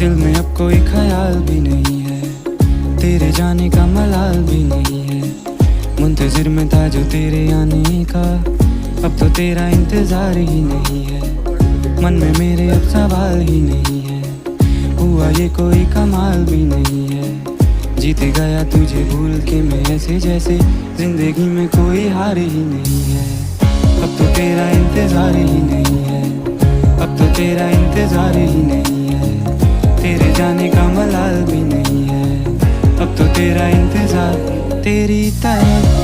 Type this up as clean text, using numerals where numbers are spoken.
दिल में अब कोई ख्याल भी नहीं है, तेरे जाने का मलाल भी नहीं है। मुंतजिर में था जो तेरे आने का, अब तो तेरा इंतजार ही नहीं है। मन में मेरे अब सवाल ही नहीं है, हुआ ये कोई कमाल भी नहीं है। जीते गया तुझे भूल के मैं ऐसे जैसे जिंदगी में कोई हार ही नहीं है। अब तो तेरा इंतजार ही नहीं है, अब तो तेरा इंतजार ही नहीं है। तेरे जाने का मलाल भी नहीं है, अब तो तेरा इंतजार तेरी तरफ